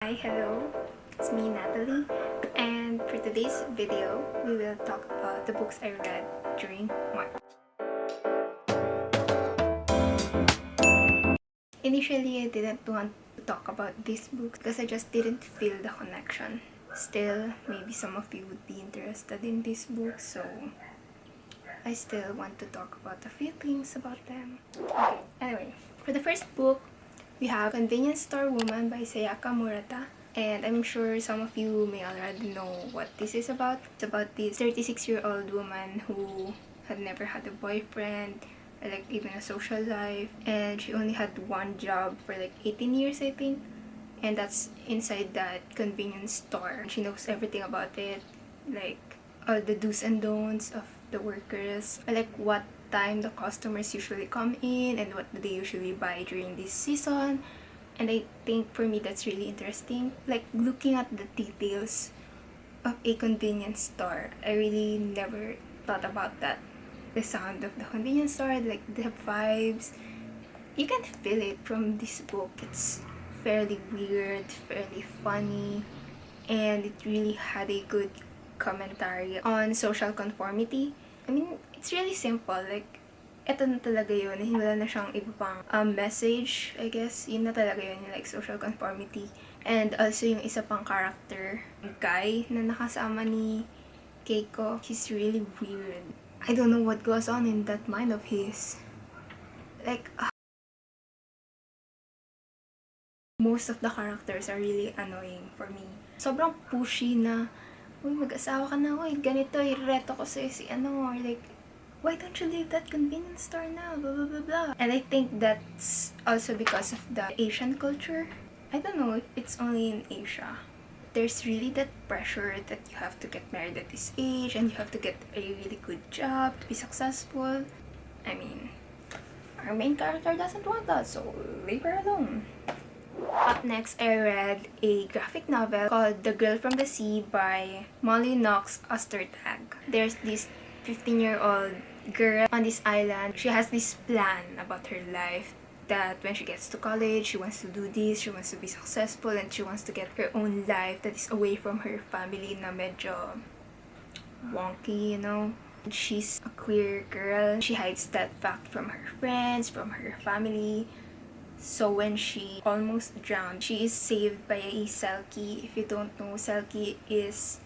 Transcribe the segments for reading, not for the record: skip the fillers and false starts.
Hi, hello, it's me Natalie, and for today's video, we will talk about the books I read during March. Initially, I didn't want to talk about this book because I just didn't feel the connection. Still, maybe some of you would be interested in this book, so I still want to talk about a few things about them. Okay, anyway, for the first book, we have Convenience Store Woman by Sayaka Murata. And I'm sure some of you may already know what this is about. It's about this 36-year-old woman who had never had a boyfriend, or like even a social life, and she only had one job for like 18 years, I think. And that's inside that convenience store. She knows everything about it, like all the do's and don'ts of the workers, or like what time the customers usually come in and what do they usually buy during this season. And I think for me that's really interesting. Like looking at the details of a convenience store, I really never thought about that. The sound of the convenience store, like the vibes, you can feel it from this book. It's fairly weird, fairly funny, and it really had a good commentary on social conformity. I mean, it's really simple. Like, eto na talaga yun. Wala na siyang iba pang message, I guess. Yun na talaga yun, yung like social conformity. And also yung isa pang character, guy na nakasama ni Keiko. He's really weird. I don't know what goes on in that mind of his. Like, most of the characters are really annoying for me. Sobrang pushy na, uy, mag-asawa ka na, uy, ganito, ireto ko sa'yo si ano, or like, why don't you leave that convenience store now, blah, blah, blah, blah. And I think that's also because of the Asian culture. I don't know if it's only in Asia. There's really that pressure that you have to get married at this age and you have to get a really good job to be successful. I mean, our main character doesn't want that, so leave her alone. Up next, I read a graphic novel called The Girl from the Sea by Molly Knox Ostertag. There's this 15-year-old girl on this island. She has this plan about her life that when she gets to college, she wants to do this, she wants to be successful, and she wants to get her own life that is away from her family na medyo wonky, you know. She's a queer girl. She hides that fact from her friends, from her family. So when she almost drowned, she is saved by a Selkie. If you don't know, Selkie is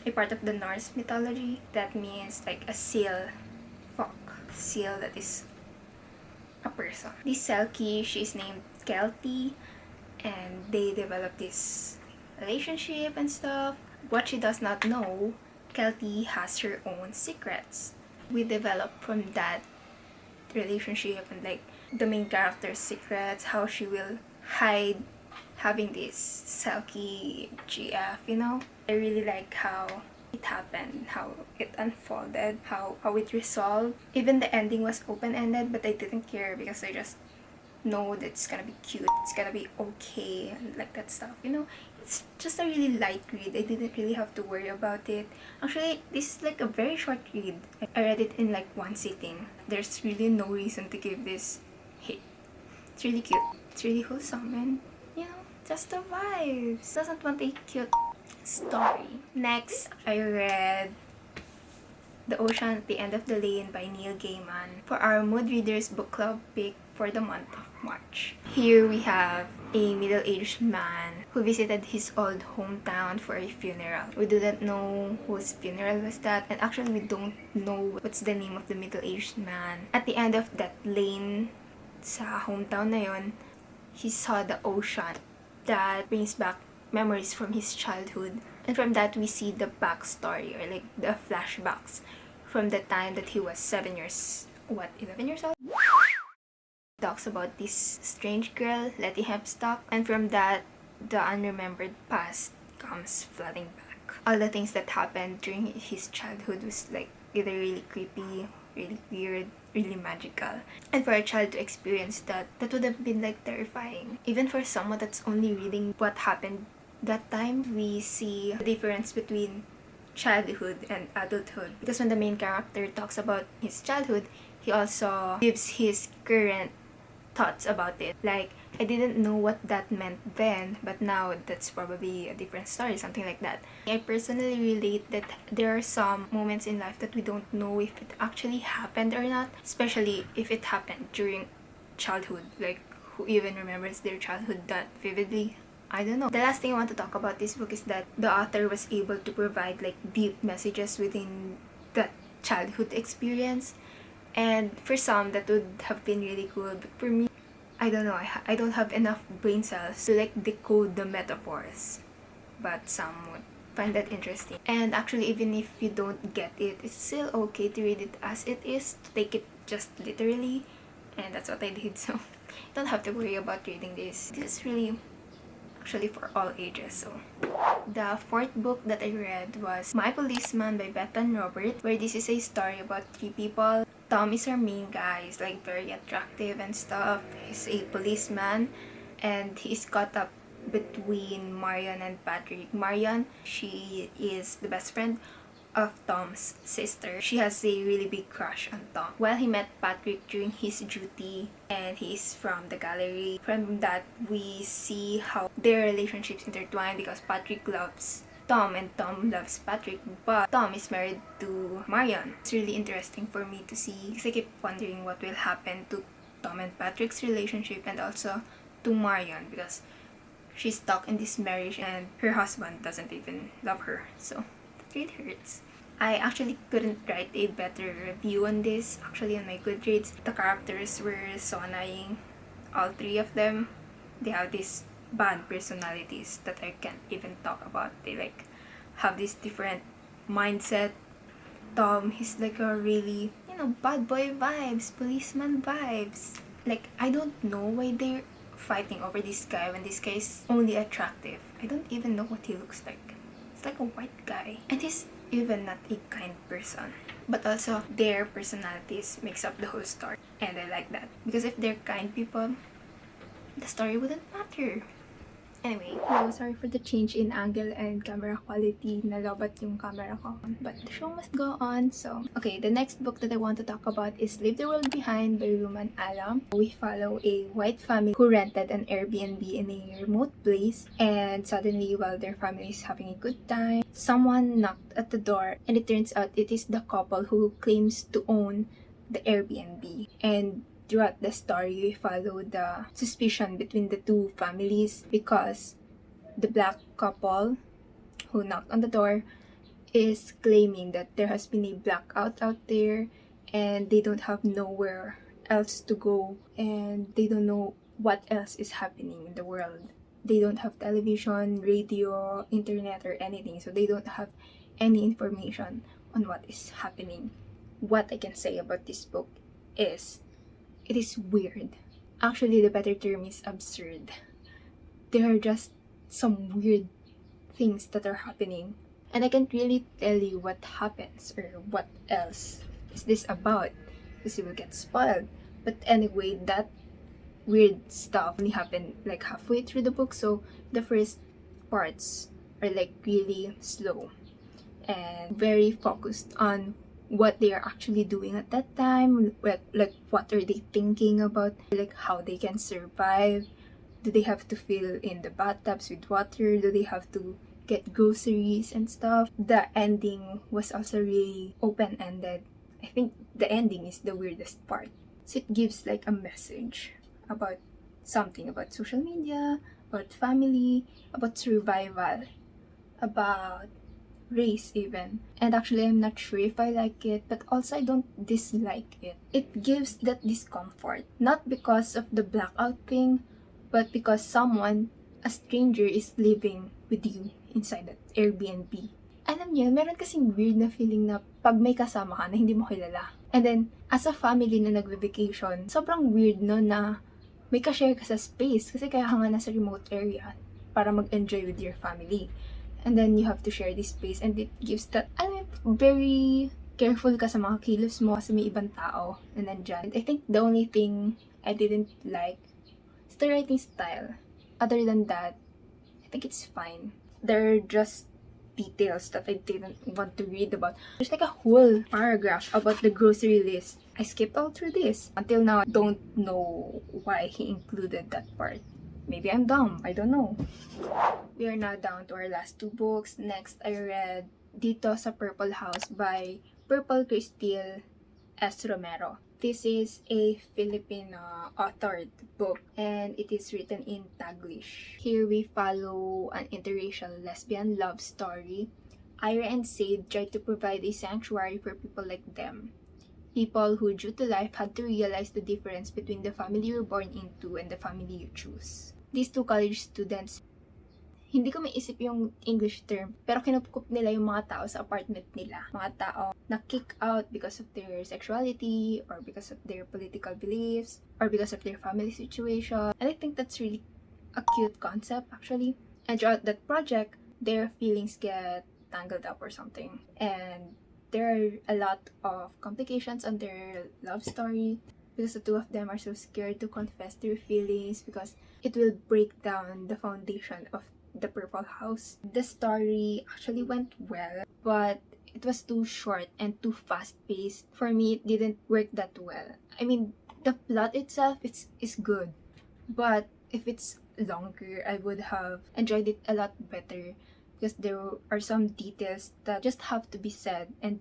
a part of the Norse mythology. That means like a seal folk. Seal that is a person. This Selkie, she is named Kelty, and they develop this relationship and stuff. What she does not know, Kelty has her own secrets. We develop from that relationship and like the main character's secrets, how she will hide having this Selkie GF, you know? I really like how it happened, how it unfolded, how it resolved. Even the ending was open-ended, but I didn't care because I just know that it's gonna be cute, it's gonna be okay, and like that stuff, you know? It's just a really light read. I didn't really have to worry about it. Actually, this is like a very short read. I read it in like one sitting. There's really no reason to give this hate. It's really cute. It's really wholesome and, you know, just the vibes. Doesn't want a cute story. Next, I read The Ocean at the End of the Lane by Neil Gaiman for our Mood Readers Book Club pick for the month of March. Here we have a middle-aged man who visited his old hometown for a funeral. We do not know whose funeral was that, and actually we don't know what's the name of the middle-aged man. At the end of that lane sa hometown na yon, he saw the ocean that brings back memories from his childhood. And from that, we see the backstory or like the flashbacks from the time that he was 11 years old? Talks about this strange girl letting him stop, and from that, the unremembered past comes flooding back. All the things that happened during his childhood was like either really creepy, really weird, really magical. And for a child to experience that would have been like terrifying. Even for someone that's only reading what happened that time, we see the difference between childhood and adulthood. Because when the main character talks about his childhood, he also gives his current thoughts about it. Like, I didn't know what that meant then, but now that's probably a different story, something like that. I personally relate that there are some moments in life that we don't know if it actually happened or not, especially if it happened during childhood. Like, who even remembers their childhood that vividly? I don't know. The last thing I want to talk about this book is that the author was able to provide like deep messages within that childhood experience. And for some, that would have been really cool. But for me, I don't know. I don't have enough brain cells to like decode the metaphors. But some would find that interesting. And actually, even if you don't get it, it's still okay to read it as it is, to take it just literally. And that's what I did. So you don't have to worry about reading this. This is really actually for all ages. So the fourth book that I read was My Policeman by Beth and Robert, where this is a story about three people. Tom is our main guy. He's like very attractive and stuff. He's a policeman and he's caught up between Marion and Patrick. Marion, she is the best friend of Tom's sister. She has a really big crush on Tom. Well, he met Patrick during his duty and he's from the gallery. From that, we see how their relationships intertwine because Patrick loves Tom and Tom loves Patrick, but Tom is married to Marion. It's really interesting for me to see because I keep wondering what will happen to Tom and Patrick's relationship and also to Marion because she's stuck in this marriage and her husband doesn't even love her. So it hurts. I actually couldn't write a better review on this. Actually, on my Goodreads, the characters were so annoying. All three of them, they have these bad personalities that I can't even talk about. They like have this different mindset. Tom, he's like a really, bad boy vibes, policeman vibes. Like, I don't know why they're fighting over this guy when this guy is only attractive. I don't even know what he looks like. Like a white guy and he's even not a kind person, but also their personalities makes up the whole story and I like that because if they're kind people, the story wouldn't matter. Anyway, sorry for the change in angle and camera quality. Nalobat yung camera ko. But the show must go on. So, okay, the next book that I want to talk about is Leave the World Behind by Ruman Alam. We follow a white family who rented an Airbnb in a remote place, and suddenly, while their family is having a good time, someone knocked at the door, and it turns out it is the couple who claims to own the Airbnb. And throughout the story, we follow the suspicion between the two families because the black couple who knocked on the door is claiming that there has been a blackout out there and they don't have nowhere else to go and they don't know what else is happening in the world. They don't have television, radio, internet, or anything, so they don't have any information on what is happening. What I can say about this book is it is weird. Actually, the better term is absurd. There are just some weird things that are happening. And I can't really tell you what happens or what else is this about because you will get spoiled. But anyway, that weird stuff only happened like halfway through the book. So the first parts are like really slow and very focused on what they are actually doing at that time, like what are they thinking about, like how they can survive. Do they have to fill in the bathtubs with water? Do they have to get groceries and stuff? The ending was also really open-ended. I think the ending is the weirdest part. So it gives like a message about something about social media, about family, about survival, about race even. And actually, I'm not sure if I like it, but also I don't dislike it. It gives that discomfort, not because of the blackout thing, but because someone, a stranger, is living with you inside that Airbnb. Alam niyo, meron kasing weird na feeling na pag may kasama ka na hindi mo kilala. And then, as a family na nagve-vacation, sobrang weird no na may ka-share ka sa space kasi kaya ka nga nasa remote area para mag-enjoy with your family. And then you have to share this space and it gives that, very careful ka sa mga kilos mo kasi may ibang tao na nandyan. I think the only thing I didn't like is the writing style. Other than that, I think it's fine. There are just details that I didn't want to read about. There's like a whole paragraph about the grocery list. I skipped all through this. Until now, I don't know why he included that part. Maybe I'm dumb. I don't know. We are now down to our last two books. Next, I read Dito sa Purple House by Purple Crystal S. Romero. This is a Filipino authored book and it is written in Taglish. Here we follow an interracial lesbian love story. Ira and Sade try to provide a sanctuary for people like them. People who, due to life, had to realize the difference between the family you're born into and the family you choose. These two college students, hindi ko maisip yung English term, pero kinukup nila yung mga tao sa apartment nila. Mga tao na kick out because of their sexuality, or because of their political beliefs, or because of their family situation. And I think that's really a cute concept, actually. And throughout that project, their feelings get tangled up or something. And there are a lot of complications on their love story because the two of them are so scared to confess their feelings because it will break down the foundation of the Purple House. The story actually went well, but it was too short and too fast-paced. For me, it didn't work that well. I mean, the plot itself is good, but if it's longer, I would have enjoyed it a lot better. Because there are some details that just have to be said and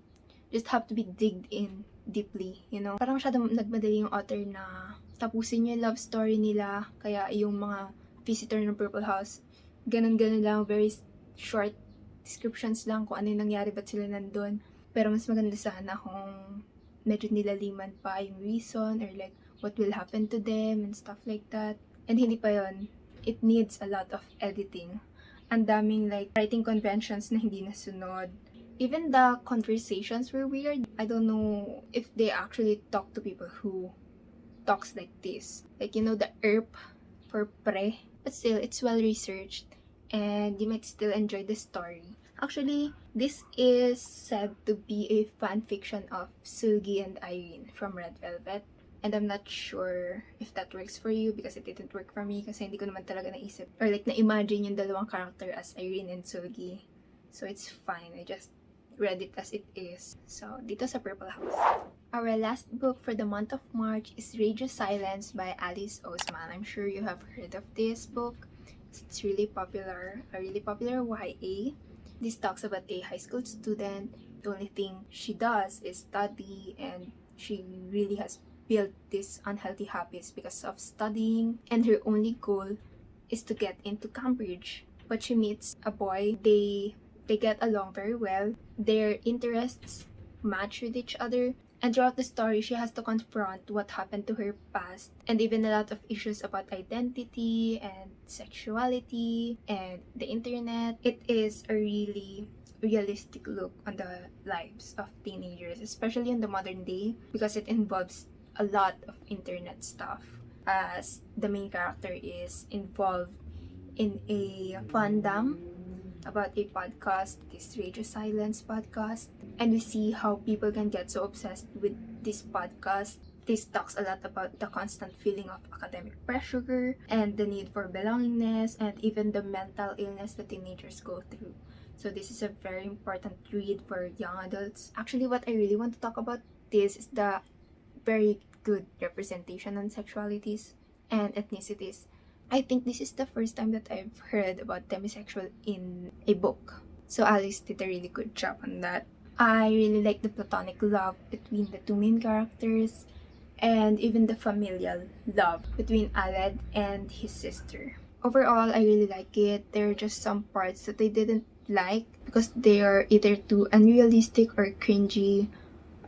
just have to be digged in deeply, you know? Parang masyadong nagmadali yung author na tapusin yung love story nila, kaya yung mga visitor ng Purple House, ganun-ganun lang, very short descriptions lang kung ano yung nangyari, ba't sila nandun. Pero mas maganda sana kung medyo nilaliman pa yung reason or like what will happen to them and stuff like that. And hindi pa yun, it needs a lot of editing. Ang daming like writing conventions na hindi nasunod. Even the conversations were weird. I don't know if they actually talk to people who talks like this. Like, you know, the ERP for pre. But still, it's well researched and you might still enjoy the story. Actually, this is said to be a fan fiction of Sulgi and Irene from Red Velvet. And I'm not sure if that works for you because it didn't work for me kasi hindi ko naman talaga naisip or like na-imagine yung dalawang character as Irene and Sulgi. So it's fine. I just read it as it is. So, Dito sa Purple House. Our last book for the month of March is Radio Silence by Alice Oseman. I'm sure you have heard of this book. It's really popular. A really popular YA. This talks about a high school student. The only thing she does is study and she really has built this unhealthy habits because of studying, and her only goal is to get into Cambridge. But she meets a boy, they get along very well, their interests match with each other, and throughout the story she has to confront what happened to her past and even a lot of issues about identity and sexuality and the internet. It is a really realistic look on the lives of teenagers, especially in the modern day, because it involves a lot of internet stuff, as the main character is involved in a fandom about a podcast, this Radio Silence podcast, and we see how people can get so obsessed with this podcast. This talks a lot about the constant feeling of academic pressure and the need for belongingness and even the mental illness that teenagers go through. So this is a very important read for young adults. Actually, what I really want to talk about this is the very good representation on sexualities and ethnicities. I think this is the first time that I've heard about demisexual in a book. So Alice did a really good job on that. I really like the platonic love between the two main characters and even the familial love between Aled and his sister. Overall, I really like it. There are just some parts that I didn't like because they are either too unrealistic or cringy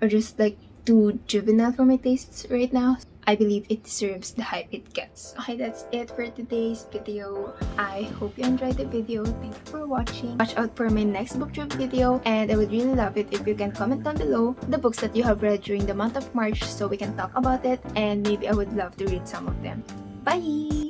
or just like too juvenile for my tastes right now. I believe it deserves the hype it gets. Okay, that's it for today's video. I hope you enjoyed the video. Thank you for watching. Watch out for my next book trip video, and I would really love it if you can comment down below the books that you have read during the month of March so we can talk about it, and maybe I would love to read some of them. Bye!